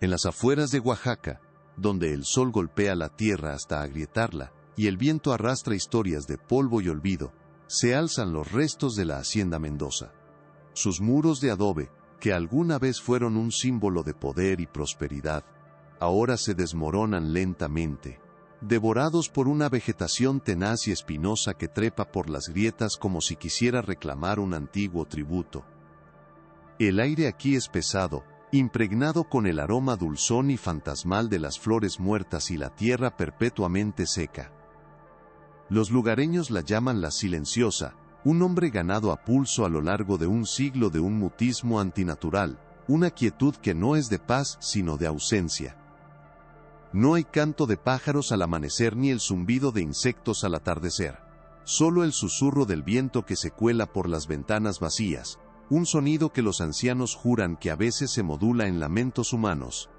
En las afueras de Oaxaca, donde el sol golpea la tierra hasta agrietarla, y el viento arrastra historias de polvo y olvido, se alzan los restos de la Hacienda Mendoza. Sus muros de adobe, que alguna vez fueron un símbolo de poder y prosperidad, ahora se desmoronan lentamente, devorados por una vegetación tenaz y espinosa que trepa por las grietas como si quisiera reclamar un antiguo tributo. El aire aquí es pesado, impregnado con el aroma dulzón y fantasmal de las flores muertas y la tierra perpetuamente seca. Los lugareños la llaman la Silenciosa, un nombre ganado a pulso a lo largo de un siglo de un mutismo antinatural, una quietud que no es de paz sino de ausencia. No hay canto de pájaros al amanecer ni el zumbido de insectos al atardecer. Solo el susurro del viento que se cuela por las ventanas vacías, un sonido que los ancianos juran que a veces se modula en lamentos humanos.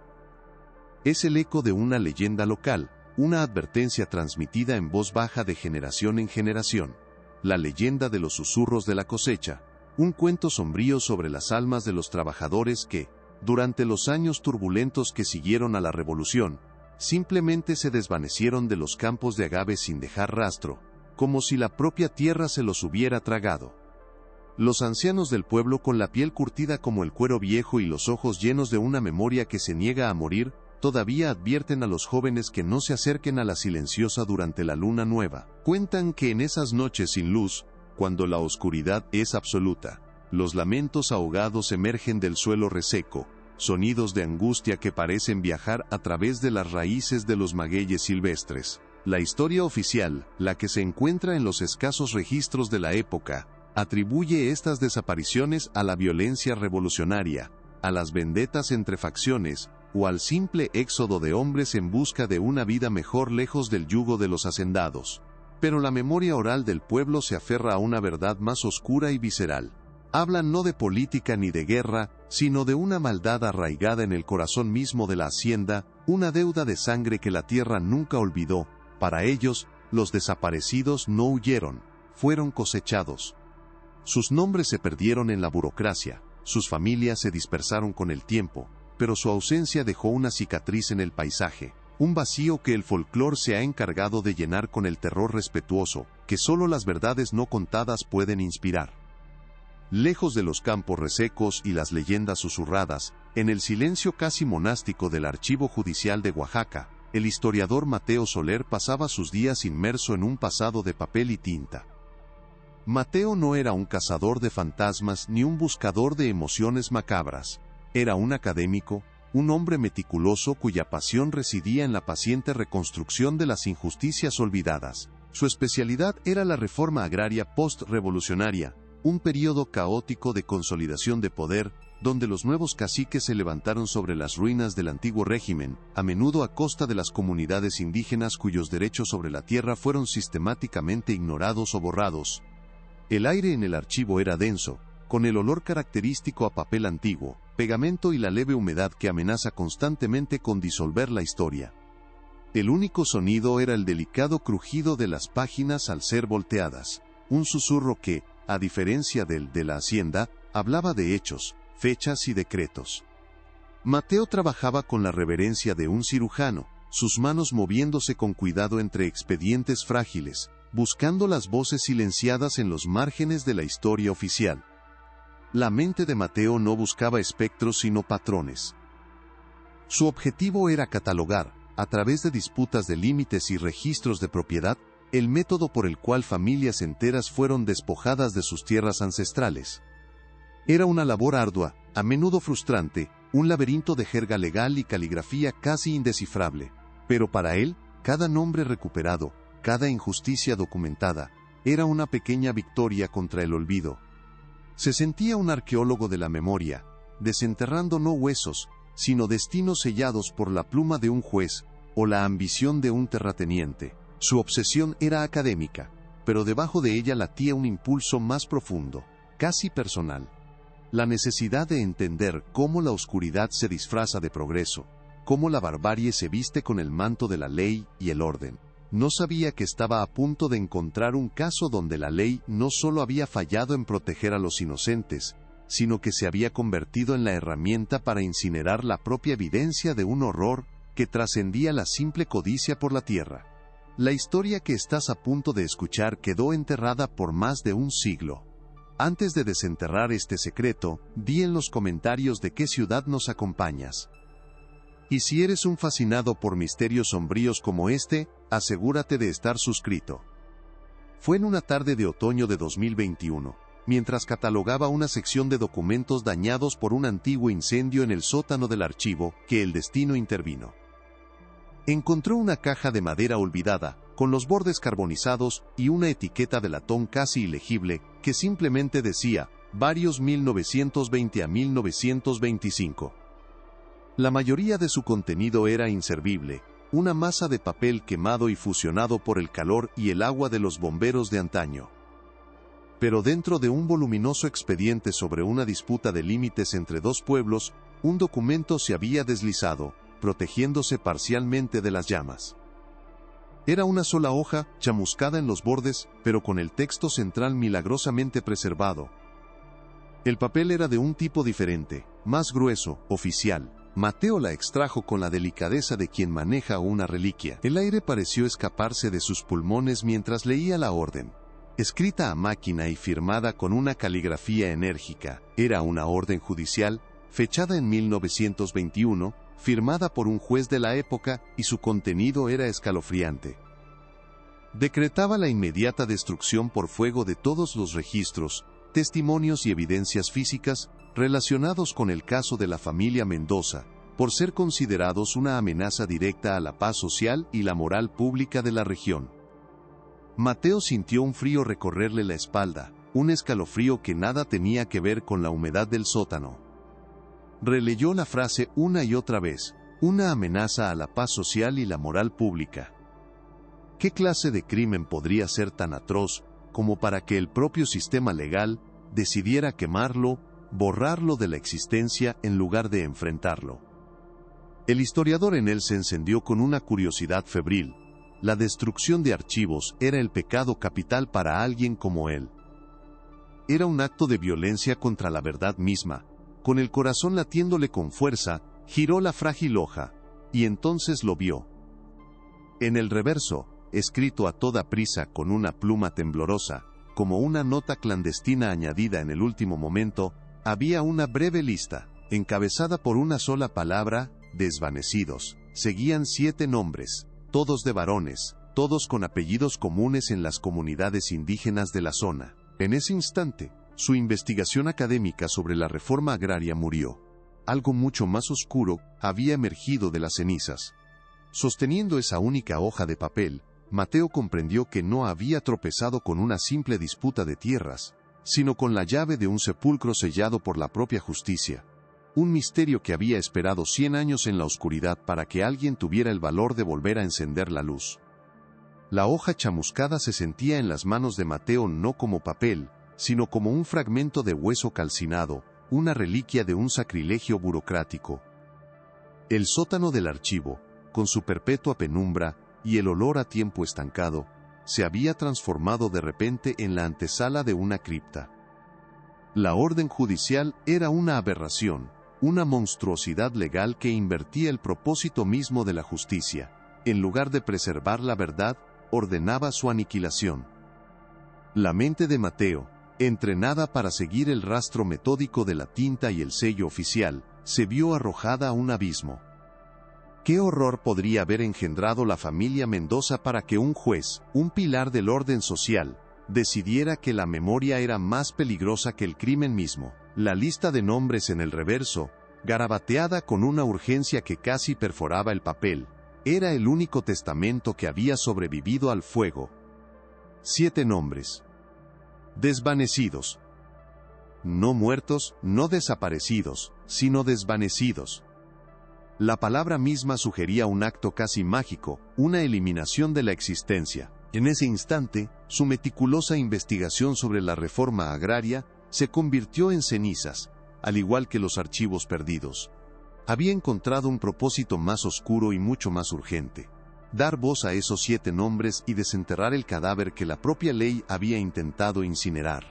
Es el eco de una leyenda local, una advertencia transmitida en voz baja de generación en generación. La leyenda de los susurros de la cosecha, un cuento sombrío sobre las almas de los trabajadores que, durante los años turbulentos que siguieron a la revolución, simplemente se desvanecieron de los campos de agave sin dejar rastro, como si la propia tierra se los hubiera tragado. Los ancianos del pueblo, con la piel curtida como el cuero viejo y los ojos llenos de una memoria que se niega a morir, todavía advierten a los jóvenes que no se acerquen a la Silenciosa durante la luna nueva. Cuentan que en esas noches sin luz, cuando la oscuridad es absoluta, los lamentos ahogados emergen del suelo reseco, sonidos de angustia que parecen viajar a través de las raíces de los magueyes silvestres. La historia oficial, la que se encuentra en los escasos registros de la época, atribuye estas desapariciones a la violencia revolucionaria, a las vendetas entre facciones, o al simple éxodo de hombres en busca de una vida mejor lejos del yugo de los hacendados. Pero la memoria oral del pueblo se aferra a una verdad más oscura y visceral. Hablan no de política ni de guerra, sino de una maldad arraigada en el corazón mismo de la hacienda, una deuda de sangre que la tierra nunca olvidó. Para ellos, los desaparecidos no huyeron, fueron cosechados. Sus nombres se perdieron en la burocracia, sus familias se dispersaron con el tiempo, pero su ausencia dejó una cicatriz en el paisaje, un vacío que el folclore se ha encargado de llenar con el terror respetuoso, que solo las verdades no contadas pueden inspirar. Lejos de los campos resecos y las leyendas susurradas, en el silencio casi monástico del Archivo Judicial de Oaxaca, el historiador Mateo Soler pasaba sus días inmerso en un pasado de papel y tinta. Mateo no era un cazador de fantasmas ni un buscador de emociones macabras. Era un académico, un hombre meticuloso cuya pasión residía en la paciente reconstrucción de las injusticias olvidadas. Su especialidad era la reforma agraria post-revolucionaria, un período caótico de consolidación de poder, donde los nuevos caciques se levantaron sobre las ruinas del antiguo régimen, a menudo a costa de las comunidades indígenas cuyos derechos sobre la tierra fueron sistemáticamente ignorados o borrados. El aire en el archivo era denso, con el olor característico a papel antiguo, pegamento y la leve humedad que amenaza constantemente con disolver la historia. El único sonido era el delicado crujido de las páginas al ser volteadas, un susurro que, a diferencia del de la hacienda, hablaba de hechos, fechas y decretos. Mateo trabajaba con la reverencia de un cirujano, sus manos moviéndose con cuidado entre expedientes frágiles, buscando las voces silenciadas en los márgenes de la historia oficial. La mente de Mateo no buscaba espectros sino patrones. Su objetivo era catalogar, a través de disputas de límites y registros de propiedad, el método por el cual familias enteras fueron despojadas de sus tierras ancestrales. Era una labor ardua, a menudo frustrante, un laberinto de jerga legal y caligrafía casi indescifrable, pero para él, cada nombre recuperado, cada injusticia documentada, era una pequeña victoria contra el olvido. Se sentía un arqueólogo de la memoria, desenterrando no huesos, sino destinos sellados por la pluma de un juez, o la ambición de un terrateniente. Su obsesión era académica, pero debajo de ella latía un impulso más profundo, casi personal. La necesidad de entender cómo la oscuridad se disfraza de progreso, cómo la barbarie se viste con el manto de la ley y el orden. No sabía que estaba a punto de encontrar un caso donde la ley no solo había fallado en proteger a los inocentes, sino que se había convertido en la herramienta para incinerar la propia evidencia de un horror que trascendía la simple codicia por la tierra. La historia que estás a punto de escuchar quedó enterrada por más de un siglo. Antes de desenterrar este secreto, di en los comentarios de qué ciudad nos acompañas. Y si eres un fascinado por misterios sombríos como este, asegúrate de estar suscrito. Fue en una tarde de otoño de 2021, mientras catalogaba una sección de documentos dañados por un antiguo incendio en el sótano del archivo, que el destino intervino. Encontró una caja de madera olvidada, con los bordes carbonizados y una etiqueta de latón casi ilegible, que simplemente decía, varios 1920 a 1925. La mayoría de su contenido era inservible, una masa de papel quemado y fusionado por el calor y el agua de los bomberos de antaño. Pero dentro de un voluminoso expediente sobre una disputa de límites entre dos pueblos, un documento se había deslizado, protegiéndose parcialmente de las llamas. Era una sola hoja, chamuscada en los bordes, pero con el texto central milagrosamente preservado. El papel era de un tipo diferente, más grueso, oficial. Mateo la extrajo con la delicadeza de quien maneja una reliquia. El aire pareció escaparse de sus pulmones mientras leía la orden. Escrita a máquina y firmada con una caligrafía enérgica, era una orden judicial, fechada en 1921, firmada por un juez de la época, y su contenido era escalofriante. Decretaba la inmediata destrucción por fuego de todos los registros, testimonios y evidencias físicas relacionados con el caso de la familia Mendoza, por ser considerados una amenaza directa a la paz social y la moral pública de la región. Mateo sintió un frío recorrerle la espalda, un escalofrío que nada tenía que ver con la humedad del sótano. Releyó la frase una y otra vez, una amenaza a la paz social y la moral pública. ¿Qué clase de crimen podría ser tan atroz como para que el propio sistema legal decidiera quemarlo, borrarlo de la existencia en lugar de enfrentarlo? El historiador en él se encendió con una curiosidad febril. La destrucción de archivos era el pecado capital para alguien como él. Era un acto de violencia contra la verdad misma. Con el corazón latiéndole con fuerza, giró la frágil hoja, y entonces lo vio. En el reverso, escrito a toda prisa con una pluma temblorosa, como una nota clandestina añadida en el último momento, había una breve lista, encabezada por una sola palabra, desvanecidos. Seguían 7 nombres, todos de varones, todos con apellidos comunes en las comunidades indígenas de la zona. En ese instante, su investigación académica sobre la reforma agraria murió. Algo mucho más oscuro había emergido de las cenizas. Sosteniendo esa única hoja de papel, Mateo comprendió que no había tropezado con una simple disputa de tierras, sino con la llave de un sepulcro sellado por la propia justicia. Un misterio que había esperado 100 años en la oscuridad para que alguien tuviera el valor de volver a encender la luz. La hoja chamuscada se sentía en las manos de Mateo no como papel, sino como un fragmento de hueso calcinado, una reliquia de un sacrilegio burocrático. El sótano del archivo, con su perpetua penumbra y el olor a tiempo estancado, se había transformado de repente en la antesala de una cripta. La orden judicial era una aberración, una monstruosidad legal que invertía el propósito mismo de la justicia. En lugar de preservar la verdad, ordenaba su aniquilación. La mente de Mateo, entrenada para seguir el rastro metódico de la tinta y el sello oficial, se vio arrojada a un abismo. ¿Qué horror podría haber engendrado la familia Mendoza para que un juez, un pilar del orden social, decidiera que la memoria era más peligrosa que el crimen mismo? La lista de nombres en el reverso, garabateada con una urgencia que casi perforaba el papel, era el único testamento que había sobrevivido al fuego. 7 nombres. Desvanecidos. No muertos, no desaparecidos, sino desvanecidos. La palabra misma sugería un acto casi mágico, una eliminación de la existencia. En ese instante, su meticulosa investigación sobre la reforma agraria se convirtió en cenizas, al igual que los archivos perdidos. Había encontrado un propósito más oscuro y mucho más urgente: dar voz a esos 7 nombres y desenterrar el cadáver que la propia ley había intentado incinerar.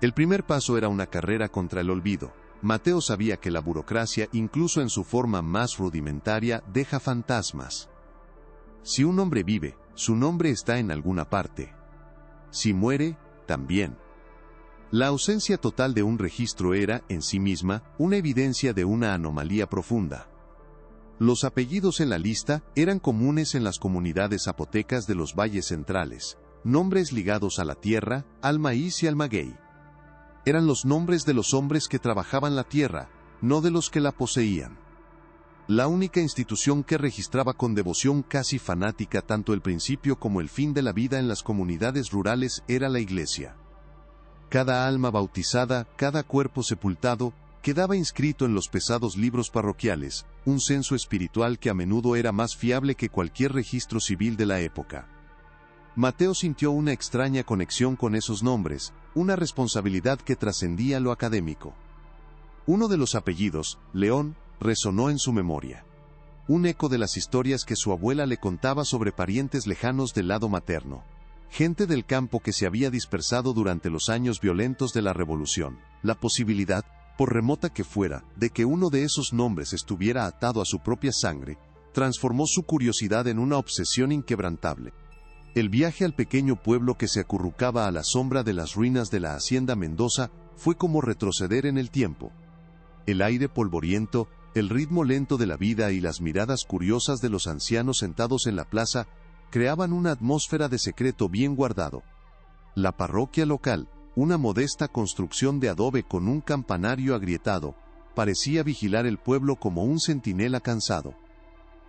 El primer paso era una carrera contra el olvido. Mateo sabía que la burocracia, incluso en su forma más rudimentaria, deja fantasmas. Si un hombre vive, su nombre está en alguna parte. Si muere, también. La ausencia total de un registro era, en sí misma, una evidencia de una anomalía profunda. Los apellidos en la lista eran comunes en las comunidades zapotecas de los valles centrales, nombres ligados a la tierra, al maíz y al maguey. Eran los nombres de los hombres que trabajaban la tierra, no de los que la poseían. La única institución que registraba con devoción casi fanática tanto el principio como el fin de la vida en las comunidades rurales era la iglesia. Cada alma bautizada, cada cuerpo sepultado, quedaba inscrito en los pesados libros parroquiales, un censo espiritual que a menudo era más fiable que cualquier registro civil de la época. Mateo sintió una extraña conexión con esos nombres, una responsabilidad que trascendía lo académico. Uno de los apellidos, León, resonó en su memoria. Un eco de las historias que su abuela le contaba sobre parientes lejanos del lado materno. Gente del campo que se había dispersado durante los años violentos de la Revolución. La posibilidad, por remota que fuera, de que uno de esos nombres estuviera atado a su propia sangre, transformó su curiosidad en una obsesión inquebrantable. El viaje al pequeño pueblo que se acurrucaba a la sombra de las ruinas de la hacienda Mendoza fue como retroceder en el tiempo. El aire polvoriento, el ritmo lento de la vida y las miradas curiosas de los ancianos sentados en la plaza creaban una atmósfera de secreto bien guardado. La parroquia local, una modesta construcción de adobe con un campanario agrietado, parecía vigilar el pueblo como un centinela cansado.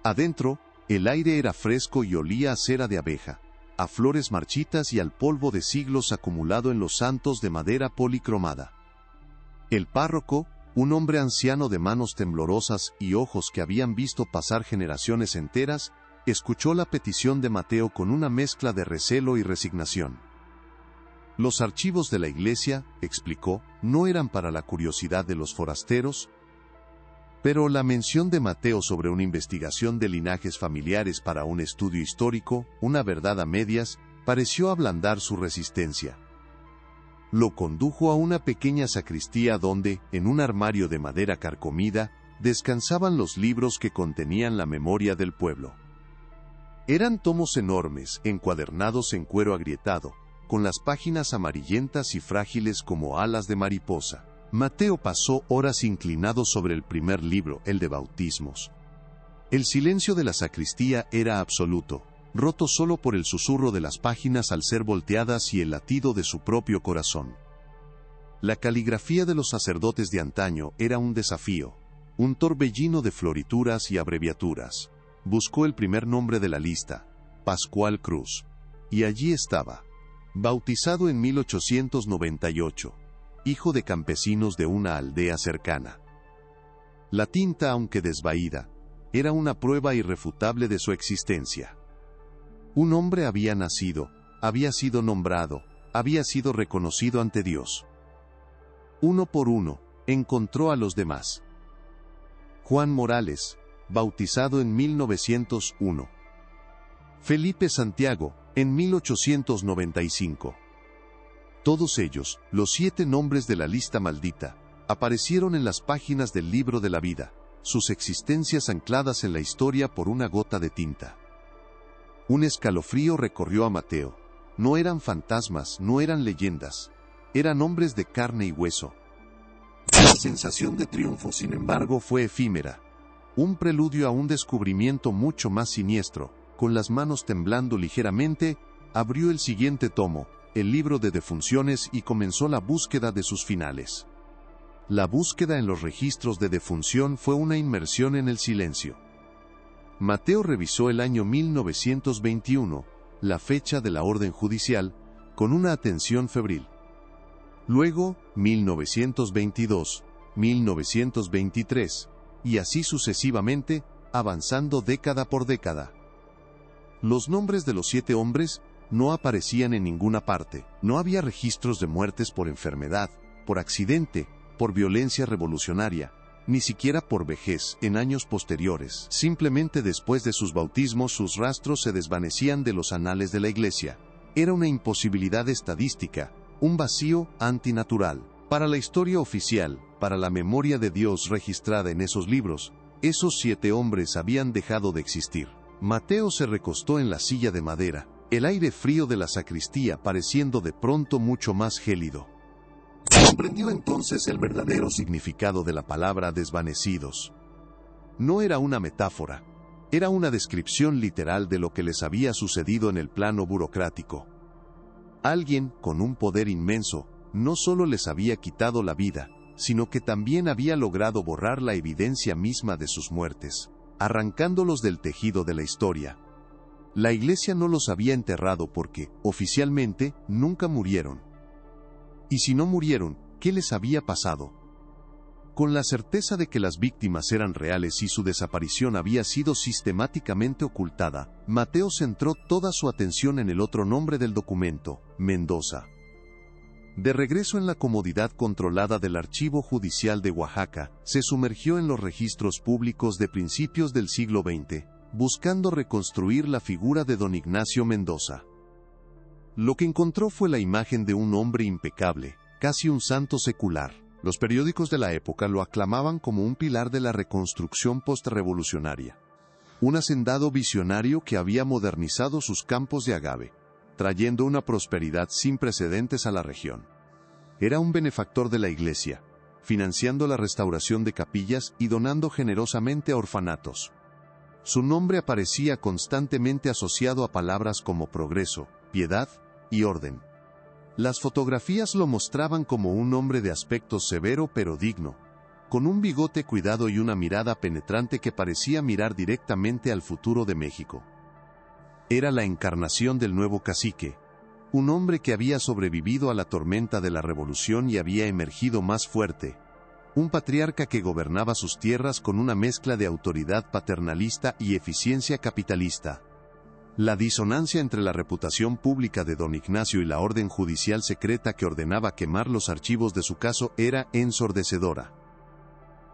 Adentro, el aire era fresco y olía a cera de abeja, a flores marchitas y al polvo de siglos acumulado en los santos de madera policromada. El párroco, un hombre anciano de manos temblorosas y ojos que habían visto pasar generaciones enteras, escuchó la petición de Mateo con una mezcla de recelo y resignación. Los archivos de la iglesia, explicó, no eran para la curiosidad de los forasteros, pero la mención de Mateo sobre una investigación de linajes familiares para un estudio histórico, una verdad a medias, pareció ablandar su resistencia. Lo condujo a una pequeña sacristía donde, en un armario de madera carcomida, descansaban los libros que contenían la memoria del pueblo. Eran tomos enormes, encuadernados en cuero agrietado, con las páginas amarillentas y frágiles como alas de mariposa. Mateo pasó horas inclinado sobre el primer libro, el de bautismos. El silencio de la sacristía era absoluto, roto solo por el susurro de las páginas al ser volteadas y el latido de su propio corazón. La caligrafía de los sacerdotes de antaño era un desafío, un torbellino de florituras y abreviaturas. Buscó el primer nombre de la lista, Pascual Cruz, y allí estaba, bautizado en 1898, hijo de campesinos de una aldea cercana. La tinta, aunque desvaída, era una prueba irrefutable de su existencia. Un hombre había nacido, había sido nombrado, había sido reconocido ante Dios. Uno por uno, encontró a los demás. Juan Morales, bautizado en 1901. Felipe Santiago, en 1895. Todos ellos, los 7 nombres de la lista maldita, aparecieron en las páginas del libro de la vida, sus existencias ancladas en la historia por una gota de tinta. Un escalofrío recorrió a Mateo. No eran fantasmas, no eran leyendas, eran hombres de carne y hueso. La sensación de triunfo, sin embargo, fue efímera. Un preludio a un descubrimiento mucho más siniestro. Con las manos temblando ligeramente, abrió el siguiente tomo, el libro de defunciones, y comenzó la búsqueda de sus finales. La búsqueda en los registros de defunción fue una inmersión en el silencio. Mateo revisó el año 1921, la fecha de la orden judicial, con una atención febril. Luego, 1922, 1923, y así sucesivamente, avanzando década por década. Los nombres de los 7 hombres no aparecían en ninguna parte. No había registros de muertes por enfermedad, por accidente, por violencia revolucionaria, ni siquiera por vejez en años posteriores. Simplemente después de sus bautismos sus rastros se desvanecían de los anales de la iglesia. Era una imposibilidad estadística, un vacío antinatural. Para la historia oficial, para la memoria de Dios registrada en esos libros, esos 7 hombres habían dejado de existir. Mateo se recostó en la silla de madera, el aire frío de la sacristía pareciendo de pronto mucho más gélido. Comprendió entonces el verdadero significado de la palabra desvanecidos. No era una metáfora, era una descripción literal de lo que les había sucedido en el plano burocrático. Alguien, con un poder inmenso, no solo les había quitado la vida, sino que también había logrado borrar la evidencia misma de sus muertes, arrancándolos del tejido de la historia. La Iglesia no los había enterrado porque, oficialmente, nunca murieron. Y si no murieron, ¿qué les había pasado? Con la certeza de que las víctimas eran reales y su desaparición había sido sistemáticamente ocultada, Mateo centró toda su atención en el otro nombre del documento, Mendoza. De regreso en la comodidad controlada del Archivo Judicial de Oaxaca, se sumergió en los registros públicos de principios del siglo XX, buscando reconstruir la figura de don Ignacio Mendoza. Lo que encontró fue la imagen de un hombre impecable, casi un santo secular. Los periódicos de la época lo aclamaban como un pilar de la reconstrucción postrevolucionaria. Un hacendado visionario que había modernizado sus campos de agave, trayendo una prosperidad sin precedentes a la región. Era un benefactor de la Iglesia, financiando la restauración de capillas y donando generosamente a orfanatos. Su nombre aparecía constantemente asociado a palabras como progreso, piedad y orden. Las fotografías lo mostraban como un hombre de aspecto severo pero digno, con un bigote cuidado y una mirada penetrante que parecía mirar directamente al futuro de México. Era la encarnación del nuevo cacique, un hombre que había sobrevivido a la tormenta de la revolución y había emergido más fuerte, un patriarca que gobernaba sus tierras con una mezcla de autoridad paternalista y eficiencia capitalista. La disonancia entre la reputación pública de don Ignacio y la orden judicial secreta que ordenaba quemar los archivos de su caso era ensordecedora.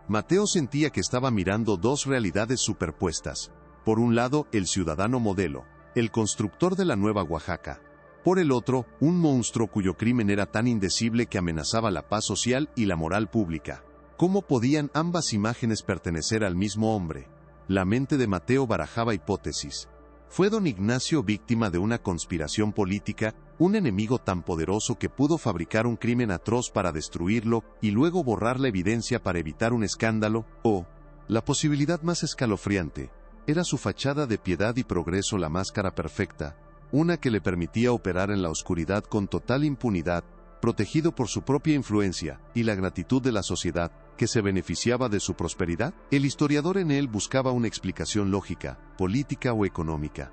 Mateo sentía que estaba mirando dos realidades superpuestas. Por un lado, el ciudadano modelo, el constructor de la nueva Oaxaca. Por el otro, un monstruo cuyo crimen era tan indecible que amenazaba la paz social y la moral pública. ¿Cómo podían ambas imágenes pertenecer al mismo hombre? La mente de Mateo barajaba hipótesis. ¿Fue don Ignacio víctima de una conspiración política, un enemigo tan poderoso que pudo fabricar un crimen atroz para destruirlo y luego borrar la evidencia para evitar un escándalo? ¿O, la posibilidad más escalofriante, era su fachada de piedad y progreso la máscara perfecta, una que le permitía operar en la oscuridad con total impunidad, protegido por su propia influencia y la gratitud de la sociedad, que se beneficiaba de su prosperidad? El historiador en él buscaba una explicación lógica, política o económica.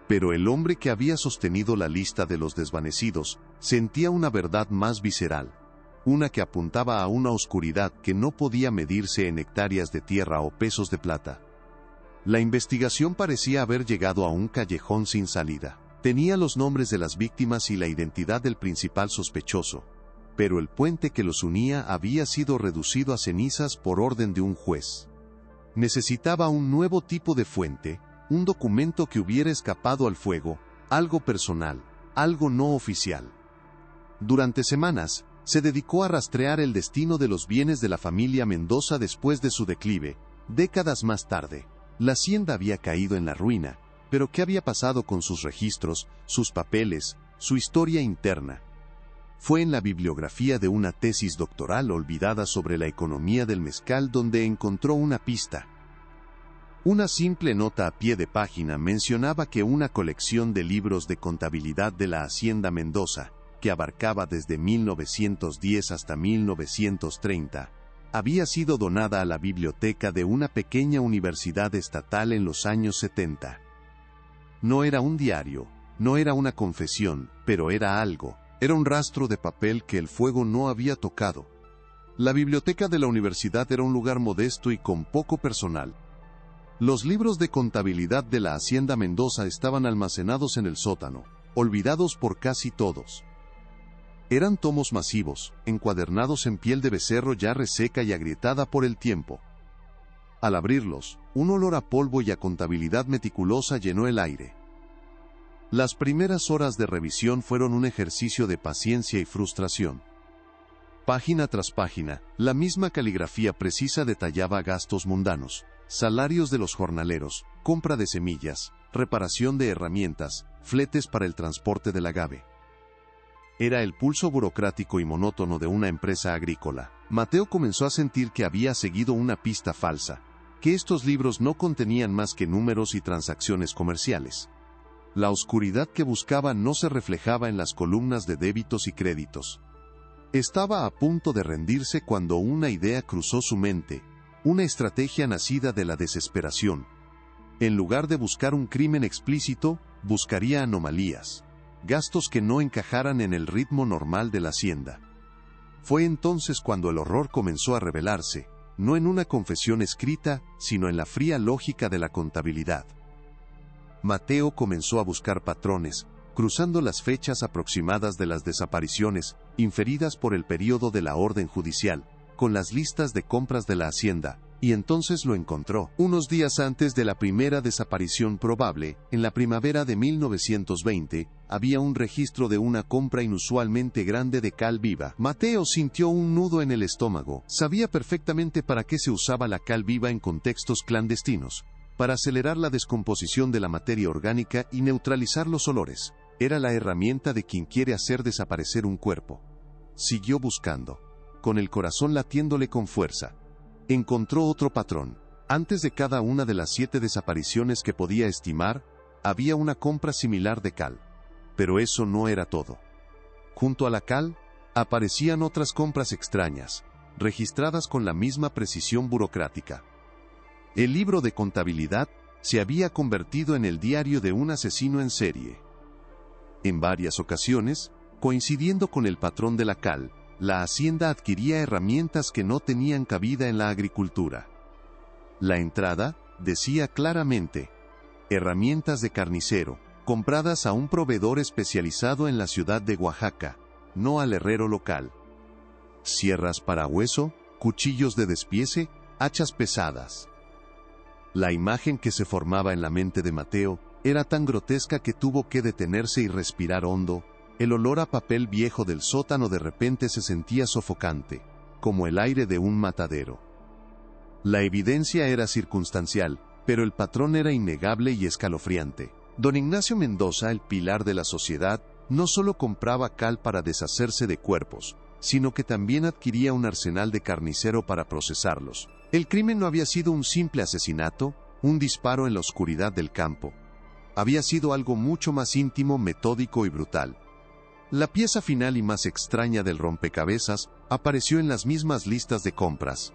Pero el hombre que había sostenido la lista de los desvanecidos sentía una verdad más visceral, una que apuntaba a una oscuridad que no podía medirse en hectáreas de tierra o pesos de plata. La investigación parecía haber llegado a un callejón sin salida. Tenía los nombres de las víctimas y la identidad del principal sospechoso, pero el puente que los unía había sido reducido a cenizas por orden de un juez. Necesitaba un nuevo tipo de fuente, un documento que hubiera escapado al fuego, algo personal, algo no oficial. Durante semanas, se dedicó a rastrear el destino de los bienes de la familia Mendoza después de su declive. Décadas más tarde, la hacienda había caído en la ruina, pero ¿qué había pasado con sus registros, sus papeles, su historia interna? Fue en la bibliografía de una tesis doctoral olvidada sobre la economía del mezcal donde encontró una pista. Una simple nota a pie de página mencionaba que una colección de libros de contabilidad de la Hacienda Mendoza, que abarcaba desde 1910 hasta 1930, había sido donada a la biblioteca de una pequeña universidad estatal en los años 70. No era un diario, no era una confesión, pero era algo. Era un rastro de papel que el fuego no había tocado. La biblioteca de la universidad era un lugar modesto y con poco personal. Los libros de contabilidad de la Hacienda Mendoza estaban almacenados en el sótano, olvidados por casi todos. Eran tomos masivos, encuadernados en piel de becerro ya reseca y agrietada por el tiempo. Al abrirlos, un olor a polvo y a contabilidad meticulosa llenó el aire. Las primeras horas de revisión fueron un ejercicio de paciencia y frustración. Página tras página, la misma caligrafía precisa detallaba gastos mundanos, salarios de los jornaleros, compra de semillas, reparación de herramientas, fletes para el transporte del agave. Era el pulso burocrático y monótono de una empresa agrícola. Mateo comenzó a sentir que había seguido una pista falsa, que estos libros no contenían más que números y transacciones comerciales. La oscuridad que buscaba no se reflejaba en las columnas de débitos y créditos. Estaba a punto de rendirse cuando una idea cruzó su mente, una estrategia nacida de la desesperación. En lugar de buscar un crimen explícito, buscaría anomalías, gastos que no encajaran en el ritmo normal de la hacienda. Fue entonces cuando el horror comenzó a revelarse, no en una confesión escrita, sino en la fría lógica de la contabilidad. Mateo comenzó a buscar patrones, cruzando las fechas aproximadas de las desapariciones, inferidas por el período de la orden judicial, con las listas de compras de la hacienda, y entonces lo encontró. Unos días antes de la primera desaparición probable, en la primavera de 1920, había un registro de una compra inusualmente grande de cal viva. Mateo sintió un nudo en el estómago. Sabía perfectamente para qué se usaba la cal viva en contextos clandestinos, para acelerar la descomposición de la materia orgánica y neutralizar los olores. Era la herramienta de quien quiere hacer desaparecer un cuerpo. Siguió buscando, con el corazón latiéndole con fuerza. Encontró otro patrón. Antes de cada una de las 7 desapariciones que podía estimar, había una compra similar de cal. Pero eso no era todo. Junto a la cal, aparecían otras compras extrañas, registradas con la misma precisión burocrática. El libro de contabilidad se había convertido en el diario de un asesino en serie. En varias ocasiones, coincidiendo con el patrón de la cal, la hacienda adquiría herramientas que no tenían cabida en la agricultura. La entrada decía claramente: herramientas de carnicero, compradas a un proveedor especializado en la ciudad de Oaxaca, no al herrero local. Sierras para hueso, cuchillos de despiece, hachas pesadas. La imagen que se formaba en la mente de Mateo era tan grotesca que tuvo que detenerse y respirar hondo. El olor a papel viejo del sótano de repente se sentía sofocante, como el aire de un matadero. La evidencia era circunstancial, pero el patrón era innegable y escalofriante. Don Ignacio Mendoza, el pilar de la sociedad, no solo compraba cal para deshacerse de cuerpos, sino que también adquiría un arsenal de carnicero para procesarlos. El crimen no había sido un simple asesinato, un disparo en la oscuridad del campo. Había sido algo mucho más íntimo, metódico y brutal. La pieza final y más extraña del rompecabezas apareció en las mismas listas de compras.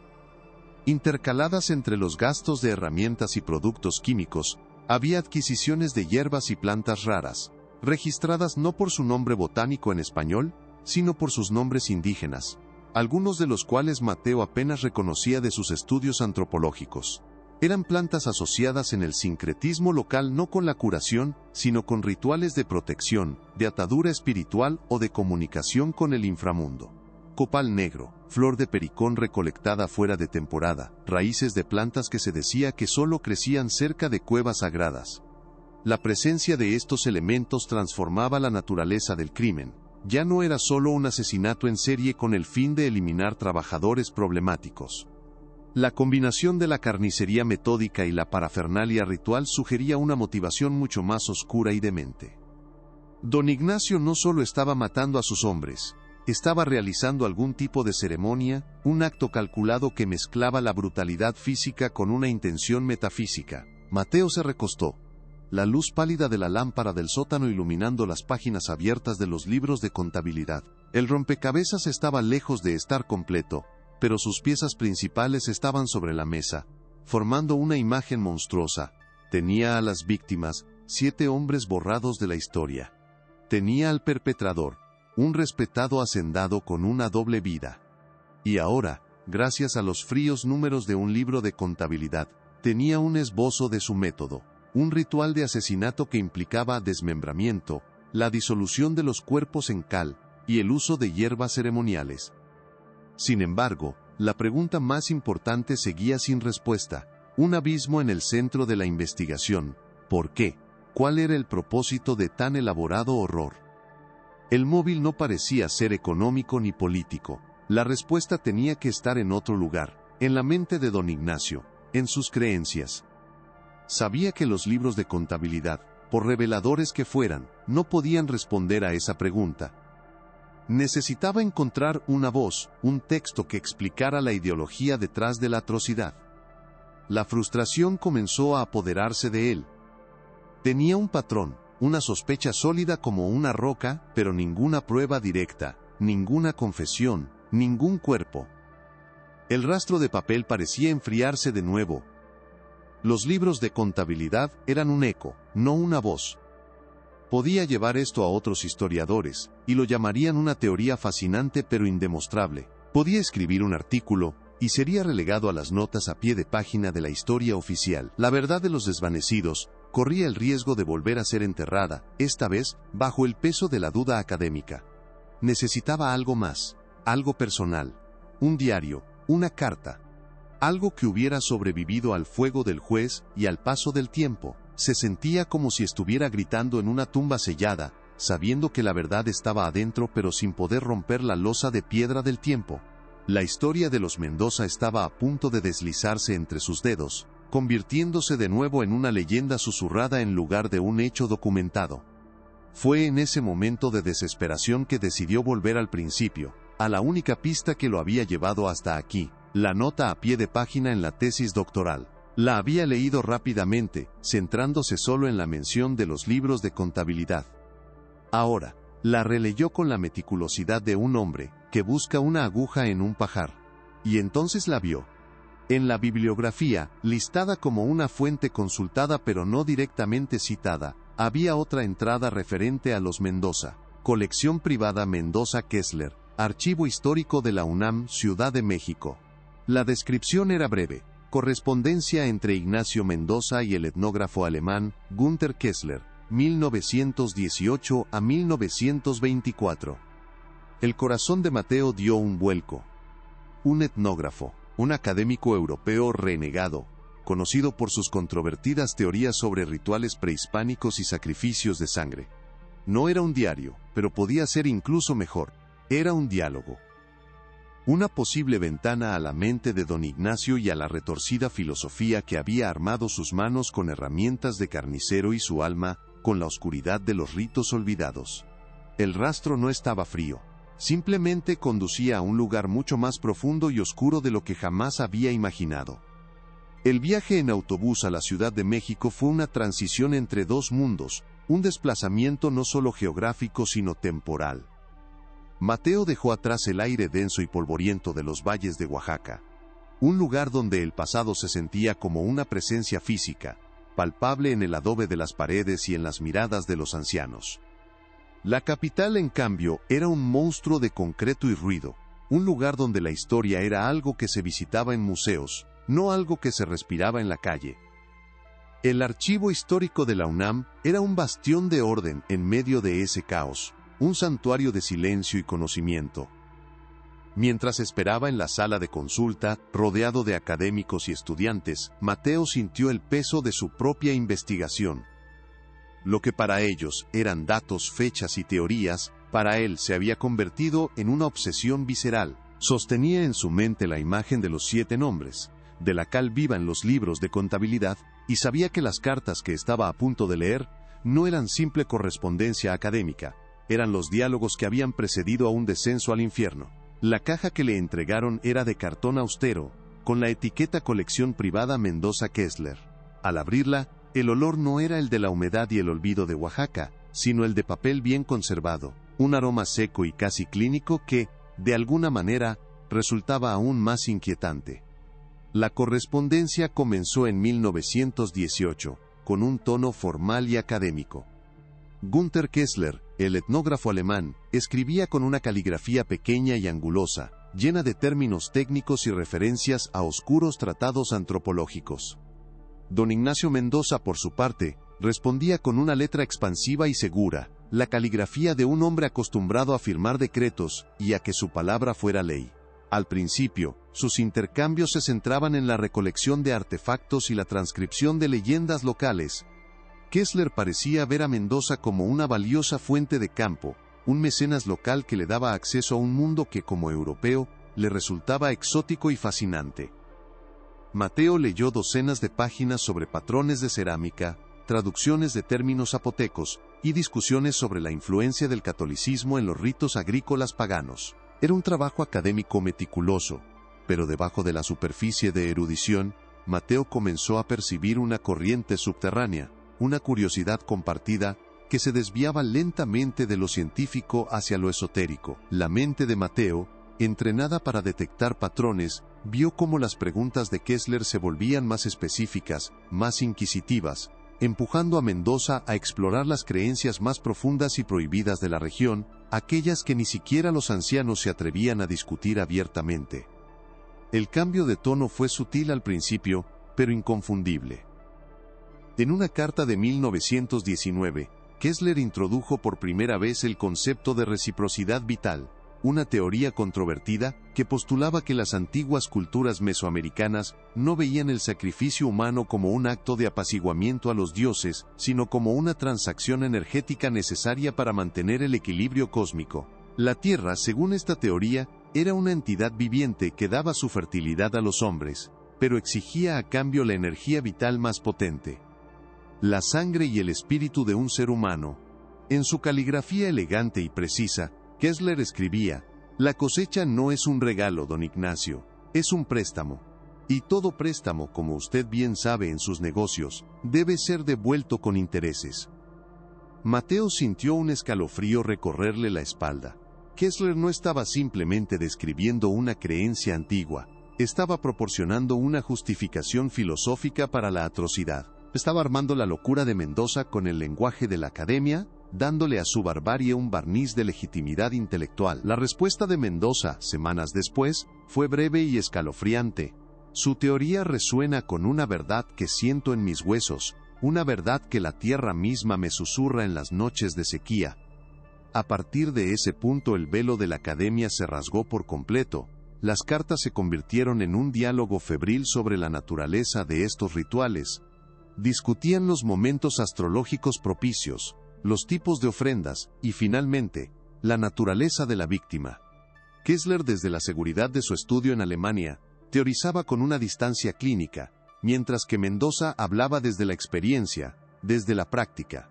Intercaladas entre los gastos de herramientas y productos químicos, había adquisiciones de hierbas y plantas raras, registradas no por su nombre botánico en español, sino por sus nombres indígenas, algunos de los cuales Mateo apenas reconocía de sus estudios antropológicos. Eran plantas asociadas en el sincretismo local no con la curación, sino con rituales de protección, de atadura espiritual o de comunicación con el inframundo. Copal negro, flor de pericón recolectada fuera de temporada, raíces de plantas que se decía que solo crecían cerca de cuevas sagradas. La presencia de estos elementos transformaba la naturaleza del crimen. Ya no era solo un asesinato en serie con el fin de eliminar trabajadores problemáticos. La combinación de la carnicería metódica y la parafernalia ritual sugería una motivación mucho más oscura y demente. Don Ignacio no solo estaba matando a sus hombres, estaba realizando algún tipo de ceremonia, un acto calculado que mezclaba la brutalidad física con una intención metafísica. Mateo se recostó, la luz pálida de la lámpara del sótano iluminando las páginas abiertas de los libros de contabilidad. El rompecabezas estaba lejos de estar completo, pero sus piezas principales estaban sobre la mesa, formando una imagen monstruosa. Tenía a las víctimas, 7 hombres borrados de la historia. Tenía al perpetrador, un respetado hacendado con una doble vida. Y ahora, gracias a los fríos números de un libro de contabilidad, tenía un esbozo de su método, un ritual de asesinato que implicaba desmembramiento, la disolución de los cuerpos en cal, y el uso de hierbas ceremoniales. Sin embargo, la pregunta más importante seguía sin respuesta, un abismo en el centro de la investigación: ¿por qué? ¿Cuál era el propósito de tan elaborado horror? El móvil no parecía ser económico ni político. La respuesta tenía que estar en otro lugar, en la mente de don Ignacio, en sus creencias. Sabía que los libros de contabilidad, por reveladores que fueran, no podían responder a esa pregunta. Necesitaba encontrar una voz, un texto que explicara la ideología detrás de la atrocidad. La frustración comenzó a apoderarse de él. Tenía un patrón, una sospecha sólida como una roca, pero ninguna prueba directa, ninguna confesión, ningún cuerpo. El rastro de papel parecía enfriarse de nuevo. Los libros de contabilidad eran un eco, no una voz. Podía llevar esto a otros historiadores, y lo llamarían una teoría fascinante pero indemostrable. Podía escribir un artículo, y sería relegado a las notas a pie de página de la historia oficial. La verdad de los desvanecidos corría el riesgo de volver a ser enterrada, esta vez, bajo el peso de la duda académica. Necesitaba algo más, algo personal, un diario, una carta. Algo que hubiera sobrevivido al fuego del juez y al paso del tiempo. Se sentía como si estuviera gritando en una tumba sellada, sabiendo que la verdad estaba adentro pero sin poder romper la losa de piedra del tiempo. La historia de los Mendoza estaba a punto de deslizarse entre sus dedos, convirtiéndose de nuevo en una leyenda susurrada en lugar de un hecho documentado. Fue en ese momento de desesperación que decidió volver al principio, a la única pista que lo había llevado hasta aquí, la nota a pie de página en la tesis doctoral. La había leído rápidamente, centrándose solo en la mención de los libros de contabilidad. Ahora, la releyó con la meticulosidad de un hombre que busca una aguja en un pajar. Y entonces la vio. En la bibliografía, listada como una fuente consultada pero no directamente citada, había otra entrada referente a los Mendoza. Colección privada Mendoza Kessler, Archivo Histórico de la UNAM, Ciudad de México. La descripción era breve. Correspondencia entre Ignacio Mendoza y el etnógrafo alemán Günther Kessler, 1918 a 1924. El corazón de Mateo dio un vuelco. Un etnógrafo, un académico europeo renegado, conocido por sus controvertidas teorías sobre rituales prehispánicos y sacrificios de sangre. No era un diario, pero podía ser incluso mejor. Era un diálogo. Una posible ventana a la mente de don Ignacio y a la retorcida filosofía que había armado sus manos con herramientas de carnicero y su alma con la oscuridad de los ritos olvidados. El rastro no estaba frío. Simplemente conducía a un lugar mucho más profundo y oscuro de lo que jamás había imaginado. El viaje en autobús a la Ciudad de México fue una transición entre dos mundos, un desplazamiento no solo geográfico sino temporal. Mateo dejó atrás el aire denso y polvoriento de los valles de Oaxaca, un lugar donde el pasado se sentía como una presencia física, palpable en el adobe de las paredes y en las miradas de los ancianos. La capital, en cambio, era un monstruo de concreto y ruido, un lugar donde la historia era algo que se visitaba en museos, no algo que se respiraba en la calle. El Archivo Histórico de la UNAM era un bastión de orden en medio de ese caos, un santuario de silencio y conocimiento. Mientras esperaba en la sala de consulta, rodeado de académicos y estudiantes, Mateo sintió el peso de su propia investigación. Lo que para ellos eran datos, fechas y teorías, para él se había convertido en una obsesión visceral. Sostenía en su mente la imagen de los 7 nombres, de la cal viva en los libros de contabilidad, y sabía que las cartas que estaba a punto de leer no eran simple correspondencia académica, eran los diálogos que habían precedido a un descenso al infierno. La caja que le entregaron era de cartón austero, con la etiqueta Colección Privada Mendoza Kessler. Al abrirla, el olor no era el de la humedad y el olvido de Oaxaca, sino el de papel bien conservado, un aroma seco y casi clínico que, de alguna manera, resultaba aún más inquietante. La correspondencia comenzó en 1918, con un tono formal y académico. Günther Kessler, el etnógrafo alemán, escribía con una caligrafía pequeña y angulosa, llena de términos técnicos y referencias a oscuros tratados antropológicos. Don Ignacio Mendoza, por su parte, respondía con una letra expansiva y segura, la caligrafía de un hombre acostumbrado a firmar decretos y a que su palabra fuera ley. Al principio, sus intercambios se centraban en la recolección de artefactos y la transcripción de leyendas locales, Kessler parecía ver a Mendoza como una valiosa fuente de campo, un mecenas local que le daba acceso a un mundo que, como europeo, le resultaba exótico y fascinante. Mateo leyó docenas de páginas sobre patrones de cerámica, traducciones de términos zapotecos y discusiones sobre la influencia del catolicismo en los ritos agrícolas paganos. Era un trabajo académico meticuloso, pero debajo de la superficie de erudición, Mateo comenzó a percibir una corriente subterránea, una curiosidad compartida que se desviaba lentamente de lo científico hacia lo esotérico. La mente de Mateo, entrenada para detectar patrones, vio cómo las preguntas de Kessler se volvían más específicas, más inquisitivas, empujando a Mendoza a explorar las creencias más profundas y prohibidas de la región, aquellas que ni siquiera los ancianos se atrevían a discutir abiertamente. El cambio de tono fue sutil al principio, pero inconfundible. En una carta de 1919, Kessler introdujo por primera vez el concepto de reciprocidad vital, una teoría controvertida que postulaba que las antiguas culturas mesoamericanas no veían el sacrificio humano como un acto de apaciguamiento a los dioses, sino como una transacción energética necesaria para mantener el equilibrio cósmico. La Tierra, según esta teoría, era una entidad viviente que daba su fertilidad a los hombres, pero exigía a cambio la energía vital más potente, la sangre y el espíritu de un ser humano. En su caligrafía elegante y precisa, Kessler escribía: «La cosecha no es un regalo, don Ignacio, es un préstamo. Y todo préstamo, como usted bien sabe en sus negocios, debe ser devuelto con intereses». Mateo sintió un escalofrío recorrerle la espalda. Kessler no estaba simplemente describiendo una creencia antigua, estaba proporcionando una justificación filosófica para la atrocidad. Estaba armando la locura de Mendoza con el lenguaje de la academia, dándole a su barbarie un barniz de legitimidad intelectual. La respuesta de Mendoza, semanas después, fue breve y escalofriante. Su teoría resuena con una verdad que siento en mis huesos, una verdad que la tierra misma me susurra en las noches de sequía. A partir de ese punto el velo de la academia se rasgó por completo. Las cartas se convirtieron en un diálogo febril sobre la naturaleza de estos rituales. Discutían los momentos astrológicos propicios, los tipos de ofrendas, y finalmente, la naturaleza de la víctima. Kessler, desde la seguridad de su estudio en Alemania, teorizaba con una distancia clínica, mientras que Mendoza hablaba desde la experiencia, desde la práctica.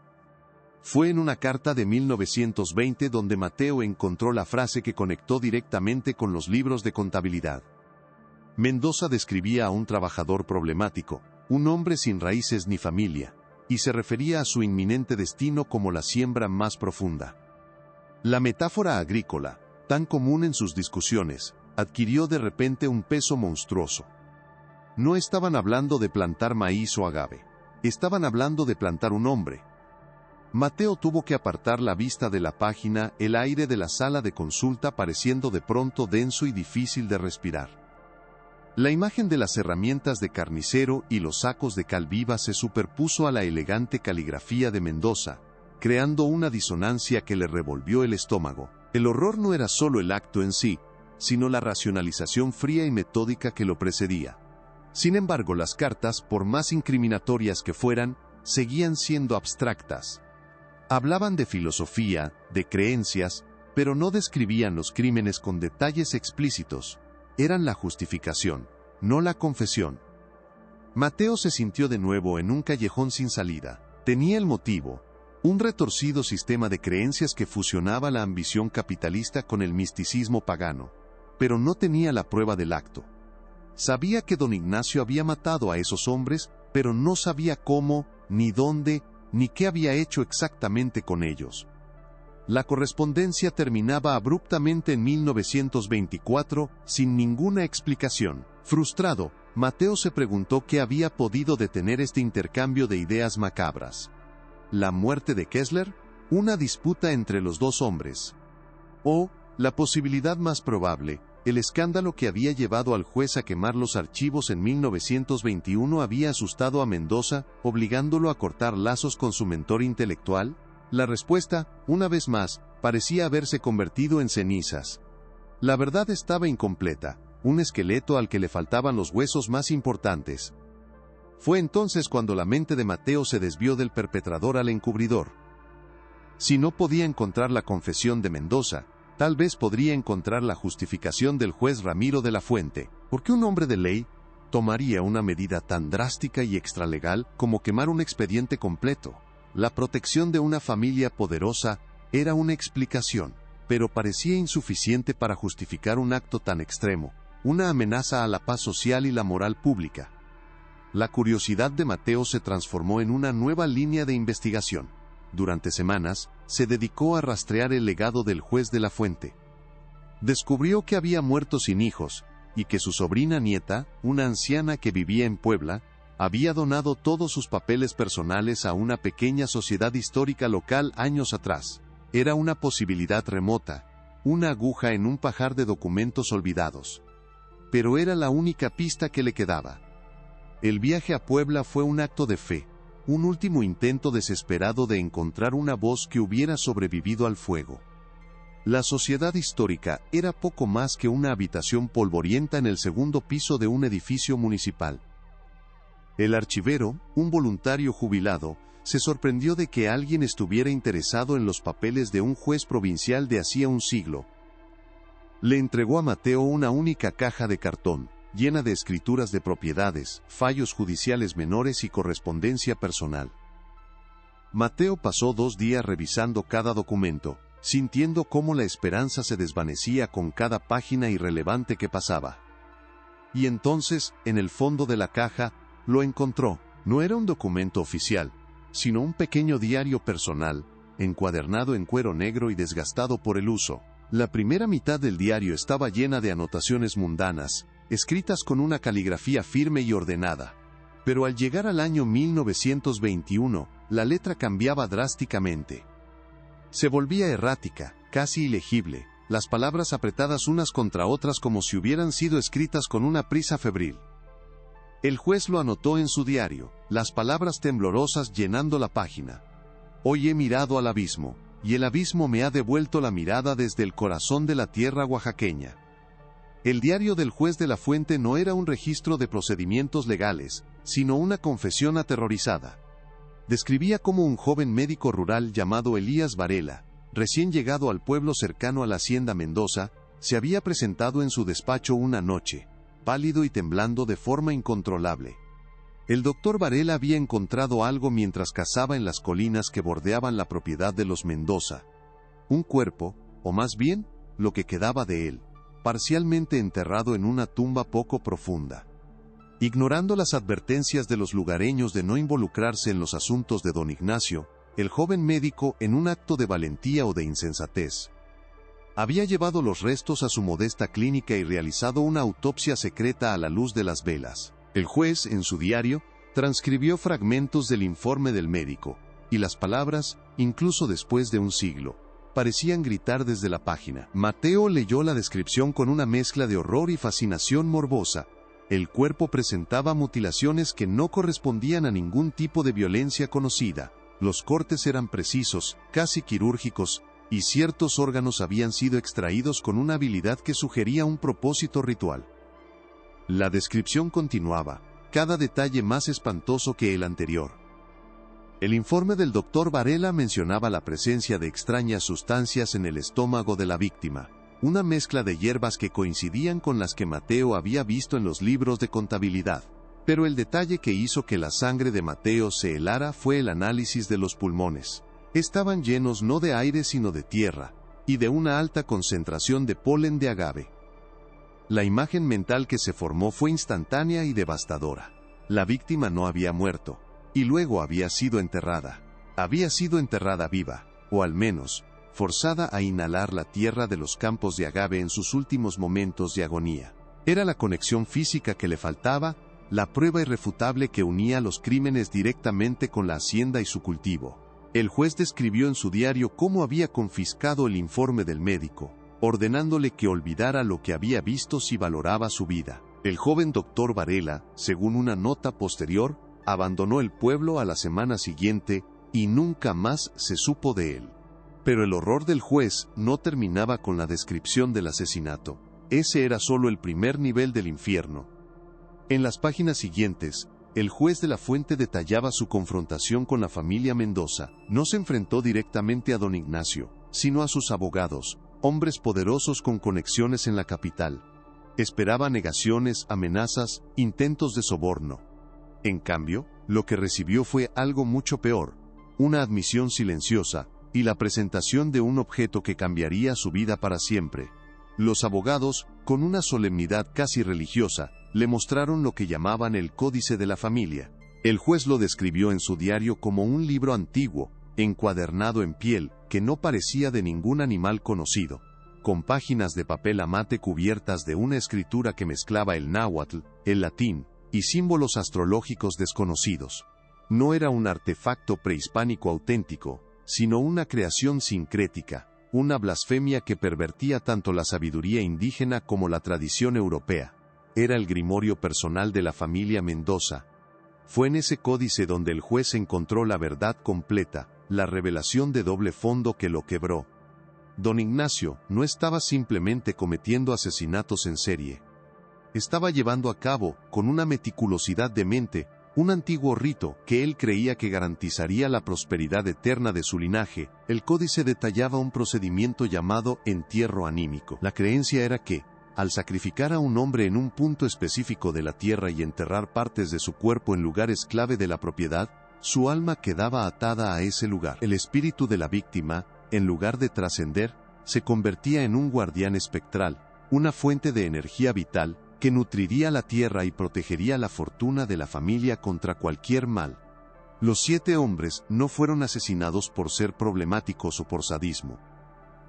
Fue en una carta de 1920 donde Mateo encontró la frase que conectó directamente con los libros de contabilidad. Mendoza describía a un trabajador problemático, un hombre sin raíces ni familia, y se refería a su inminente destino como la siembra más profunda. La metáfora agrícola, tan común en sus discusiones, adquirió de repente un peso monstruoso. No estaban hablando de plantar maíz o agave, estaban hablando de plantar un hombre. Mateo tuvo que apartar la vista de la página, el aire de la sala de consulta pareciendo de pronto denso y difícil de respirar. La imagen de las herramientas de carnicero y los sacos de cal viva se superpuso a la elegante caligrafía de Mendoza, creando una disonancia que le revolvió el estómago. El horror no era solo el acto en sí, sino la racionalización fría y metódica que lo precedía. Sin embargo, las cartas, por más incriminatorias que fueran, seguían siendo abstractas. Hablaban de filosofía, de creencias, pero no describían los crímenes con detalles explícitos. Eran la justificación, no la confesión. Mateo se sintió de nuevo en un callejón sin salida. Tenía el motivo, un retorcido sistema de creencias que fusionaba la ambición capitalista con el misticismo pagano, pero no tenía la prueba del acto. Sabía que don Ignacio había matado a esos hombres, pero no sabía cómo, ni dónde, ni qué había hecho exactamente con ellos. La correspondencia terminaba abruptamente en 1924, sin ninguna explicación. Frustrado, Mateo se preguntó qué había podido detener este intercambio de ideas macabras. ¿La muerte de Kessler? ¿Una disputa entre los dos hombres? ¿O, la posibilidad más probable, el escándalo que había llevado al juez a quemar los archivos en 1921 había asustado a Mendoza, obligándolo a cortar lazos con su mentor intelectual? La respuesta, una vez más, parecía haberse convertido en cenizas. La verdad estaba incompleta, un esqueleto al que le faltaban los huesos más importantes. Fue entonces cuando la mente de Mateo se desvió del perpetrador al encubridor. Si no podía encontrar la confesión de Mendoza, tal vez podría encontrar la justificación del juez Ramiro de la Fuente, porque un hombre de ley tomaría una medida tan drástica y extralegal como quemar un expediente completo. La protección de una familia poderosa era una explicación, pero parecía insuficiente para justificar un acto tan extremo, una amenaza a la paz social y la moral pública. La curiosidad de Mateo se transformó en una nueva línea de investigación. Durante semanas, se dedicó a rastrear el legado del juez de la Fuente. Descubrió que había muerto sin hijos, y que su sobrina nieta, una anciana que vivía en Puebla, había donado todos sus papeles personales a una pequeña sociedad histórica local años atrás. Era una posibilidad remota, una aguja en un pajar de documentos olvidados. Pero era la única pista que le quedaba. El viaje a Puebla fue un acto de fe, un último intento desesperado de encontrar una voz que hubiera sobrevivido al fuego. La sociedad histórica era poco más que una habitación polvorienta en el segundo piso de un edificio municipal. El archivero, un voluntario jubilado, se sorprendió de que alguien estuviera interesado en los papeles de un juez provincial de hacía un siglo. Le entregó a Mateo una única caja de cartón, llena de escrituras de propiedades, fallos judiciales menores y correspondencia personal. Mateo pasó 2 días revisando cada documento, sintiendo cómo la esperanza se desvanecía con cada página irrelevante que pasaba. Y entonces, en el fondo de la caja, lo encontró. No era un documento oficial, sino un pequeño diario personal, encuadernado en cuero negro y desgastado por el uso. La primera mitad del diario estaba llena de anotaciones mundanas, escritas con una caligrafía firme y ordenada. Pero al llegar al año 1921, la letra cambiaba drásticamente. Se volvía errática, casi ilegible, las palabras apretadas unas contra otras como si hubieran sido escritas con una prisa febril. El juez lo anotó en su diario, las palabras temblorosas llenando la página. Hoy he mirado al abismo, y el abismo me ha devuelto la mirada desde el corazón de la tierra oaxaqueña. El diario del juez de la Fuente no era un registro de procedimientos legales, sino una confesión aterrorizada. Describía cómo un joven médico rural llamado Elías Varela, recién llegado al pueblo cercano a la hacienda Mendoza, se había presentado en su despacho una noche, pálido y temblando de forma incontrolable. El doctor Varela había encontrado algo mientras cazaba en las colinas que bordeaban la propiedad de los Mendoza. Un cuerpo, o más bien, lo que quedaba de él, parcialmente enterrado en una tumba poco profunda. Ignorando las advertencias de los lugareños de no involucrarse en los asuntos de don Ignacio, el joven médico, en un acto de valentía o de insensatez, había llevado los restos a su modesta clínica y realizado una autopsia secreta a la luz de las velas. El juez, en su diario, transcribió fragmentos del informe del médico, y las palabras, incluso después de un siglo, parecían gritar desde la página. Mateo leyó la descripción con una mezcla de horror y fascinación morbosa. El cuerpo presentaba mutilaciones que no correspondían a ningún tipo de violencia conocida. Los cortes eran precisos, casi quirúrgicos, y ciertos órganos habían sido extraídos con una habilidad que sugería un propósito ritual. La descripción continuaba, cada detalle más espantoso que el anterior. El informe del doctor Varela mencionaba la presencia de extrañas sustancias en el estómago de la víctima, una mezcla de hierbas que coincidían con las que Mateo había visto en los libros de contabilidad. Pero el detalle que hizo que la sangre de Mateo se helara fue el análisis de los pulmones. Estaban llenos no de aire sino de tierra, y de una alta concentración de polen de agave. La imagen mental que se formó fue instantánea y devastadora. La víctima no había muerto, y luego había sido enterrada. Había sido enterrada viva, o al menos, forzada a inhalar la tierra de los campos de agave en sus últimos momentos de agonía. Era la conexión física que le faltaba, la prueba irrefutable que unía los crímenes directamente con la hacienda y su cultivo. El juez describió en su diario cómo había confiscado el informe del médico, ordenándole que olvidara lo que había visto si valoraba su vida. El joven doctor Varela, según una nota posterior, abandonó el pueblo a la semana siguiente y nunca más se supo de él. Pero el horror del juez no terminaba con la descripción del asesinato. Ese era solo el primer nivel del infierno. En las páginas siguientes, El juez de la Fuente detallaba su confrontación con la familia Mendoza. No se enfrentó directamente a don Ignacio, sino a sus abogados, hombres poderosos con conexiones en la capital. Esperaba negaciones, amenazas, intentos de soborno. En cambio, lo que recibió fue algo mucho peor: una admisión silenciosa y la presentación de un objeto que cambiaría su vida para siempre. Los abogados, con una solemnidad casi religiosa, le mostraron lo que llamaban el Códice de la Familia. El juez lo describió en su diario como un libro antiguo, encuadernado en piel, que no parecía de ningún animal conocido, con páginas de papel amate cubiertas de una escritura que mezclaba el náhuatl, el latín, y símbolos astrológicos desconocidos. No era un artefacto prehispánico auténtico, sino una creación sincrética, una blasfemia que pervertía tanto la sabiduría indígena como la tradición europea. Era el grimorio personal de la familia Mendoza. Fue en ese códice donde el juez encontró la verdad completa, la revelación de doble fondo que lo quebró. Don Ignacio no estaba simplemente cometiendo asesinatos en serie. Estaba llevando a cabo, con una meticulosidad demente, un antiguo rito que él creía que garantizaría la prosperidad eterna de su linaje. El códice detallaba un procedimiento llamado entierro anímico. La creencia era que, al sacrificar a un hombre en un punto específico de la tierra y enterrar partes de su cuerpo en lugares clave de la propiedad, su alma quedaba atada a ese lugar. El espíritu de la víctima, en lugar de trascender, se convertía en un guardián espectral, una fuente de energía vital, que nutriría la tierra y protegería la fortuna de la familia contra cualquier mal. Los 7 hombres no fueron asesinados por ser problemáticos o por sadismo.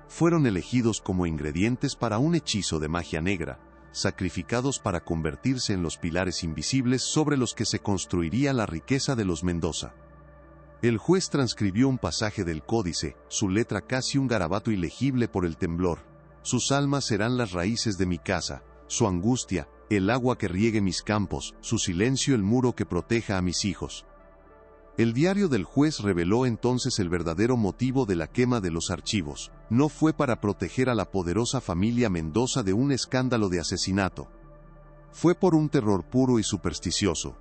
Fueron elegidos como ingredientes para un hechizo de magia negra, sacrificados para convertirse en los pilares invisibles sobre los que se construiría la riqueza de los Mendoza. El juez transcribió un pasaje del códice, su letra casi un garabato ilegible por el temblor. Sus almas serán las raíces de mi casa, su angustia, el agua que riegue mis campos, su silencio el muro que proteja a mis hijos. El diario del juez reveló entonces el verdadero motivo de la quema de los archivos. No fue para proteger a la poderosa familia Mendoza de un escándalo de asesinato. Fue por un terror puro y supersticioso.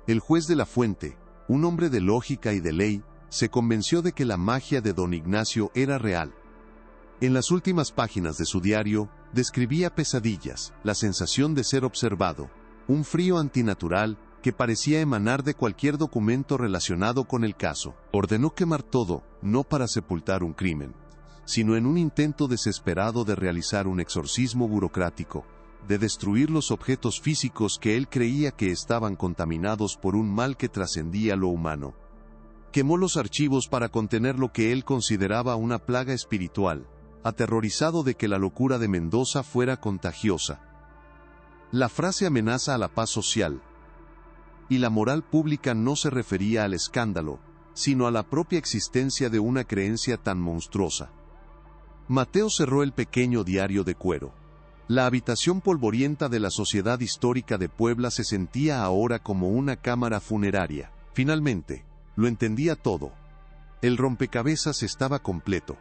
El juez de la Fuente, un hombre de lógica y de ley, se convenció de que la magia de don Ignacio era real. En las últimas páginas de su diario, describía pesadillas, la sensación de ser observado, un frío antinatural que parecía emanar de cualquier documento relacionado con el caso. Ordenó quemar todo, no para sepultar un crimen, sino en un intento desesperado de realizar un exorcismo burocrático, de destruir los objetos físicos que él creía que estaban contaminados por un mal que trascendía lo humano. Quemó los archivos para contener lo que él consideraba una plaga espiritual, aterrorizado de que la locura de Mendoza fuera contagiosa. La frase amenaza a la paz social y la moral pública no se refería al escándalo, sino a la propia existencia de una creencia tan monstruosa. Mateo cerró el pequeño diario de cuero. La habitación polvorienta de la Sociedad Histórica de Puebla se sentía ahora como una cámara funeraria. Finalmente, lo entendía todo. El rompecabezas estaba completo.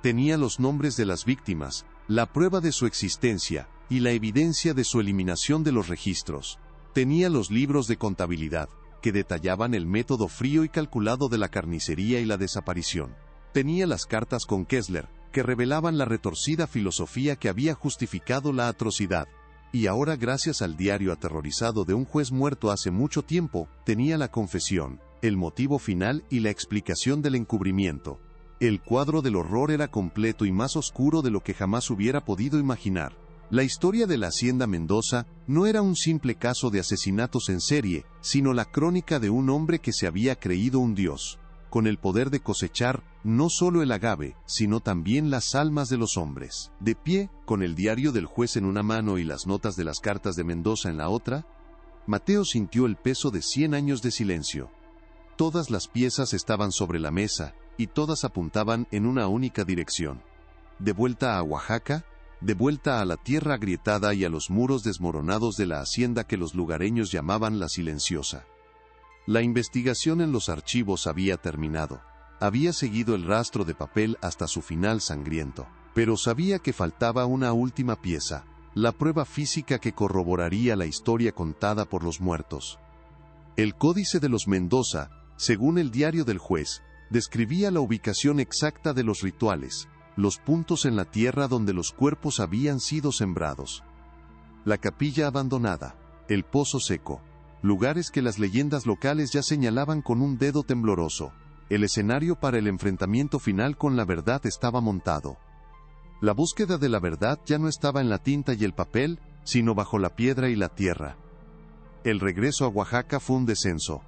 Tenía los nombres de las víctimas, la prueba de su existencia, y la evidencia de su eliminación de los registros. Tenía los libros de contabilidad, que detallaban el método frío y calculado de la carnicería y la desaparición. Tenía las cartas con Kessler, que revelaban la retorcida filosofía que había justificado la atrocidad. Y ahora, gracias al diario aterrorizado de un juez muerto hace mucho tiempo, tenía la confesión, el motivo final y la explicación del encubrimiento. El cuadro del horror era completo y más oscuro de lo que jamás hubiera podido imaginar. La historia de la Hacienda Mendoza no era un simple caso de asesinatos en serie, sino la crónica de un hombre que se había creído un dios, con el poder de cosechar no solo el agave, sino también las almas de los hombres. De pie, con el diario del juez en una mano y las notas de las cartas de Mendoza en la otra, Mateo sintió el peso de 100 años de silencio. Todas las piezas estaban sobre la mesa, y todas apuntaban en una única dirección. De vuelta a Oaxaca, de vuelta a la tierra agrietada y a los muros desmoronados de la hacienda que los lugareños llamaban La Silenciosa. La investigación en los archivos había terminado. Había seguido el rastro de papel hasta su final sangriento. Pero sabía que faltaba una última pieza, la prueba física que corroboraría la historia contada por los muertos. El Códice de los Mendoza, según el diario del juez, describía la ubicación exacta de los rituales, los puntos en la tierra donde los cuerpos habían sido sembrados. La capilla abandonada, el pozo seco, lugares que las leyendas locales ya señalaban con un dedo tembloroso. El escenario para el enfrentamiento final con la verdad estaba montado. La búsqueda de la verdad ya no estaba en la tinta y el papel, sino bajo la piedra y la tierra. El regreso a Oaxaca fue un descenso.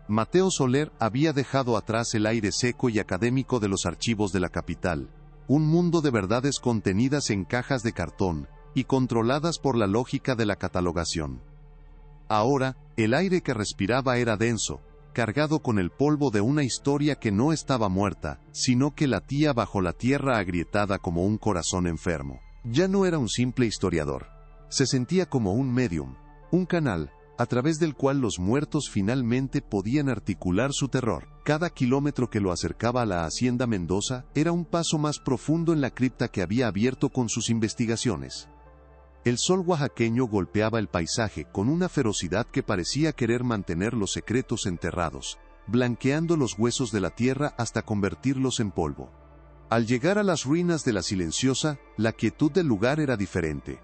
Mateo Soler había dejado atrás el aire seco y académico de los archivos de la capital, un mundo de verdades contenidas en cajas de cartón y controladas por la lógica de la catalogación. Ahora, el aire que respiraba era denso, cargado con el polvo de una historia que no estaba muerta, sino que latía bajo la tierra agrietada como un corazón enfermo. Ya no era un simple historiador. Se sentía como un medium, un canal, a través del cual los muertos finalmente podían articular su terror. Cada kilómetro que lo acercaba a la Hacienda Mendoza era un paso más profundo en la cripta que había abierto con sus investigaciones. El sol oaxaqueño golpeaba el paisaje con una ferocidad que parecía querer mantener los secretos enterrados, blanqueando los huesos de la tierra hasta convertirlos en polvo. Al llegar a las ruinas de la Silenciosa, la quietud del lugar era diferente.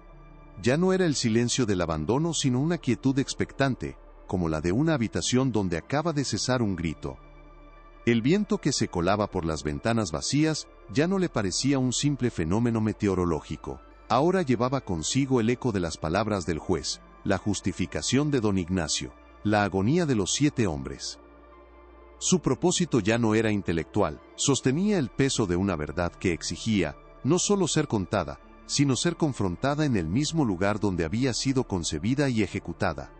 Ya no era el silencio del abandono, sino una quietud expectante, como la de una habitación donde acaba de cesar un grito. El viento que se colaba por las ventanas vacías ya no le parecía un simple fenómeno meteorológico. Ahora llevaba consigo el eco de las palabras del juez, la justificación de don Ignacio, la agonía de los 7 hombres. Su propósito ya no era intelectual, sostenía el peso de una verdad que exigía, no solo ser contada, sino ser confrontada en el mismo lugar donde había sido concebida y ejecutada.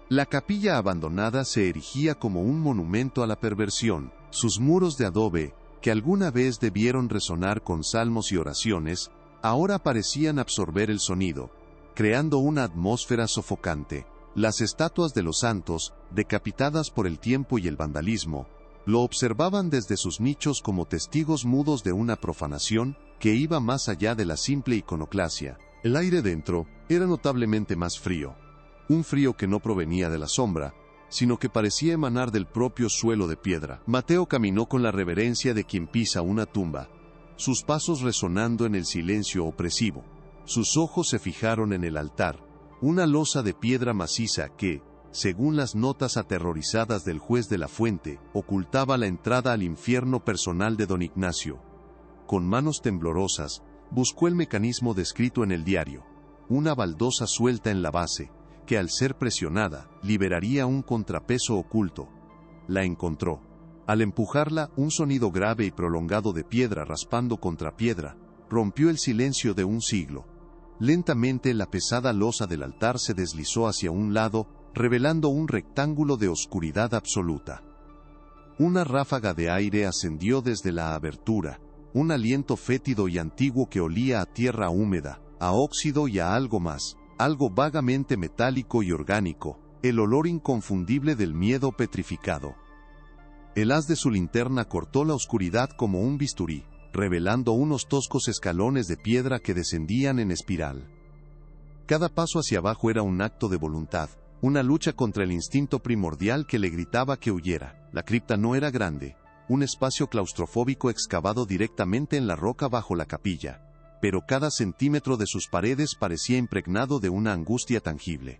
La capilla abandonada se erigía como un monumento a la perversión. Sus muros de adobe, que alguna vez debieron resonar con salmos y oraciones, ahora parecían absorber el sonido, creando una atmósfera sofocante. Las estatuas de los santos, decapitadas por el tiempo y el vandalismo, lo observaban desde sus nichos como testigos mudos de una profanación que iba más allá de la simple iconoclasia. El aire dentro era notablemente más frío, un frío que no provenía de la sombra, sino que parecía emanar del propio suelo de piedra. Mateo caminó con la reverencia de quien pisa una tumba, sus pasos resonando en el silencio opresivo. Sus ojos se fijaron en el altar, una losa de piedra maciza que, según las notas aterrorizadas del juez de la fuente, ocultaba la entrada al infierno personal de don Ignacio. Con manos temblorosas, buscó el mecanismo descrito en el diario, una baldosa suelta en la base, que al ser presionada, liberaría un contrapeso oculto. La encontró. Al empujarla, un sonido grave y prolongado de piedra raspando contra piedra, rompió el silencio de un siglo. Lentamente la pesada losa del altar se deslizó hacia un lado, revelando un rectángulo de oscuridad absoluta. Una ráfaga de aire ascendió desde la abertura, un aliento fétido y antiguo que olía a tierra húmeda, a óxido y a algo más, algo vagamente metálico y orgánico, el olor inconfundible del miedo petrificado. El haz de su linterna cortó la oscuridad como un bisturí, revelando unos toscos escalones de piedra que descendían en espiral. Cada paso hacia abajo era un acto de voluntad, una lucha contra el instinto primordial que le gritaba que huyera. La cripta no era grande, un espacio claustrofóbico excavado directamente en la roca bajo la capilla, pero cada centímetro de sus paredes parecía impregnado de una angustia tangible.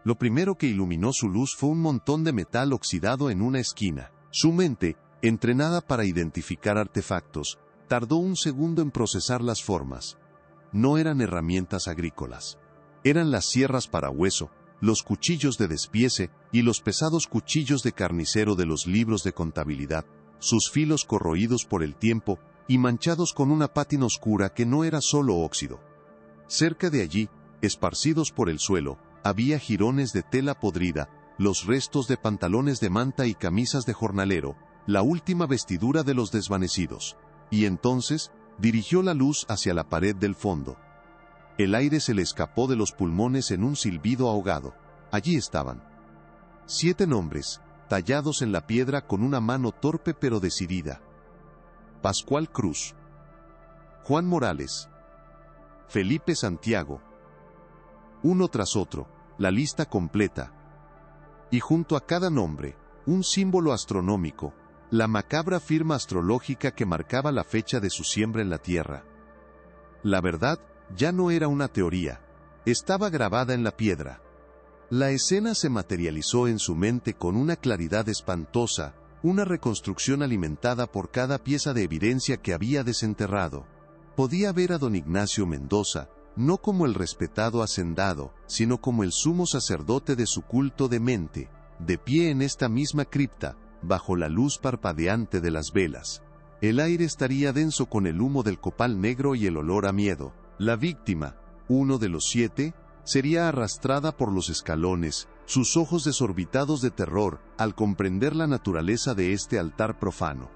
Lo primero que iluminó su luz fue un montón de metal oxidado en una esquina. Su mente, entrenada para identificar artefactos, tardó un segundo en procesar las formas. No eran herramientas agrícolas. Eran las sierras para hueso, los cuchillos de despiece y los pesados cuchillos de carnicero de los libros de contabilidad, sus filos corroídos por el tiempo y manchados con una pátina oscura que no era solo óxido. Cerca de allí, esparcidos por el suelo, había jirones de tela podrida, los restos de pantalones de manta y camisas de jornalero, la última vestidura de los desvanecidos. Y entonces, dirigió la luz hacia la pared del fondo. El aire se le escapó de los pulmones en un silbido ahogado. Allí estaban 7 nombres, tallados en la piedra con una mano torpe pero decidida. Pascual Cruz, Juan Morales, Felipe Santiago. Uno tras otro, la lista completa. y junto a cada nombre, un símbolo astronómico, la macabra firma astrológica que marcaba la fecha de su siembra en la tierra. La verdad ya no era una teoría, estaba grabada en la piedra. La escena se materializó en su mente con una claridad espantosa, una reconstrucción alimentada por cada pieza de evidencia que había desenterrado. Podía ver a don Ignacio Mendoza, no como el respetado hacendado, sino como el sumo sacerdote de su culto demente, de pie en esta misma cripta, bajo la luz parpadeante de las velas. El aire estaría denso con el humo del copal negro y el olor a miedo. La víctima, uno de los 7, sería arrastrada por los escalones, sus ojos desorbitados de terror, al comprender la naturaleza de este altar profano.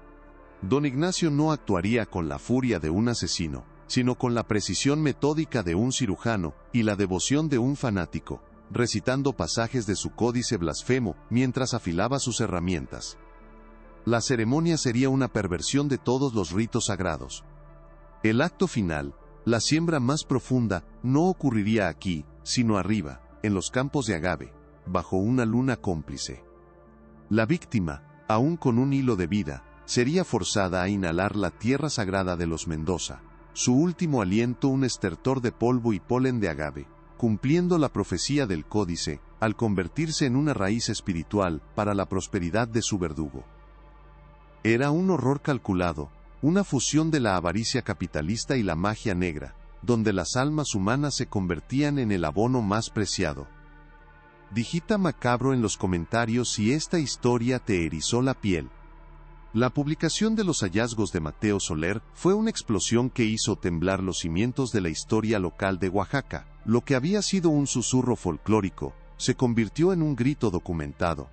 Don Ignacio no actuaría con la furia de un asesino, sino con la precisión metódica de un cirujano y la devoción de un fanático, recitando pasajes de su códice blasfemo mientras afilaba sus herramientas. La ceremonia sería una perversión de todos los ritos sagrados. El acto final, la siembra más profunda, no ocurriría aquí, sino arriba, en los campos de agave, bajo una luna cómplice. La víctima, aún con un hilo de vida, sería forzada a inhalar la tierra sagrada de los Mendoza, su último aliento un estertor de polvo y polen de agave, cumpliendo la profecía del códice, al convertirse en una raíz espiritual para la prosperidad de su verdugo. Era un horror calculado, una fusión de la avaricia capitalista y la magia negra, donde las almas humanas se convertían en el abono más preciado. Digita macabro en los comentarios si esta historia te erizó la piel. La publicación de los hallazgos de Mateo Soler fue una explosión que hizo temblar los cimientos de la historia local de Oaxaca. Lo que había sido un susurro folclórico, se convirtió en un grito documentado.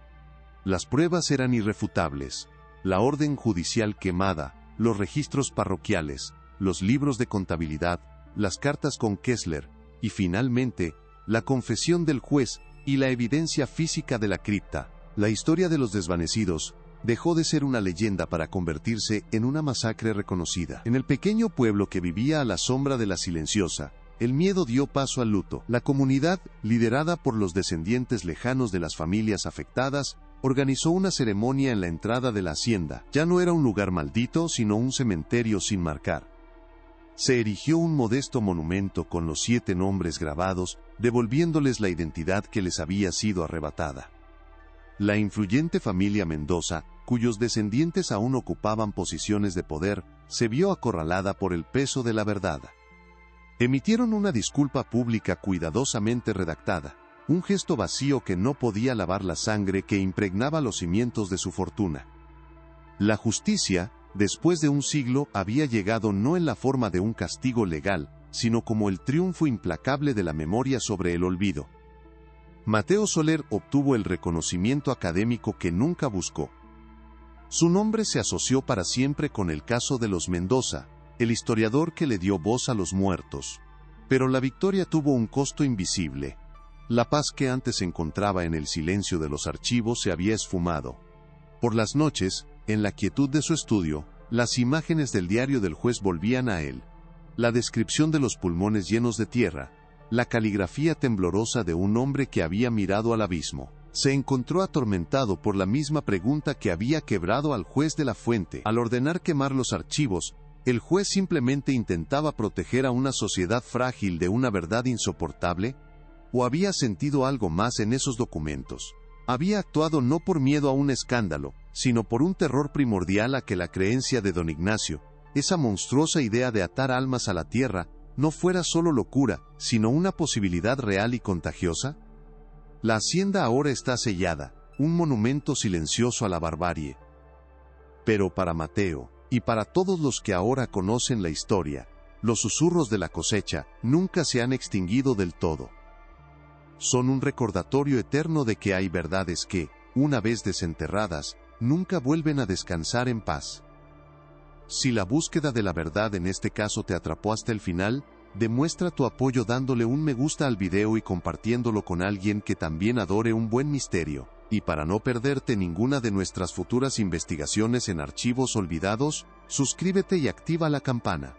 Las pruebas eran irrefutables. La orden judicial quemada, los registros parroquiales, los libros de contabilidad, las cartas con Kessler, y finalmente, la confesión del juez y la evidencia física de la cripta. La historia de los desvanecidos dejó de ser una leyenda para convertirse en una masacre reconocida. En el pequeño pueblo que vivía a la sombra de la silenciosa, el miedo dio paso al luto. La comunidad, liderada por los descendientes lejanos de las familias afectadas, organizó una ceremonia en la entrada de la hacienda. Ya no era un lugar maldito, sino un cementerio sin marcar. Se erigió un modesto monumento con los 7 nombres grabados, devolviéndoles la identidad que les había sido arrebatada. La influyente familia Mendoza, cuyos descendientes aún ocupaban posiciones de poder, se vio acorralada por el peso de la verdad. Emitieron una disculpa pública cuidadosamente redactada, un gesto vacío que no podía lavar la sangre que impregnaba los cimientos de su fortuna. La justicia, después de un siglo, había llegado no en la forma de un castigo legal, sino como el triunfo implacable de la memoria sobre el olvido. Mateo Soler obtuvo el reconocimiento académico que nunca buscó. Su nombre se asoció para siempre con el caso de los Mendoza, el historiador que le dio voz a los muertos. Pero la victoria tuvo un costo invisible. La paz que antes se encontraba en el silencio de los archivos se había esfumado. Por las noches, en la quietud de su estudio, las imágenes del diario del juez volvían a él. La descripción de los pulmones llenos de tierra, la caligrafía temblorosa de un hombre que había mirado al abismo. Se encontró atormentado por la misma pregunta que había quebrado al juez de la fuente. Al ordenar quemar los archivos, ¿el juez simplemente intentaba proteger a una sociedad frágil de una verdad insoportable? ¿O había sentido algo más en esos documentos? Había actuado no por miedo a un escándalo, sino por un terror primordial a que la creencia de don Ignacio, esa monstruosa idea de atar almas a la tierra, no fuera solo locura, sino una posibilidad real y contagiosa. La hacienda ahora está sellada, un monumento silencioso a la barbarie. Pero para Mateo, y para todos los que ahora conocen la historia, los susurros de la cosecha nunca se han extinguido del todo. Son un recordatorio eterno de que hay verdades que, una vez desenterradas, nunca vuelven a descansar en paz. Si la búsqueda de la verdad en este caso te atrapó hasta el final, demuestra tu apoyo dándole un me gusta al video y compartiéndolo con alguien que también adore un buen misterio. Y para no perderte ninguna de nuestras futuras investigaciones en archivos olvidados, suscríbete y activa la campana.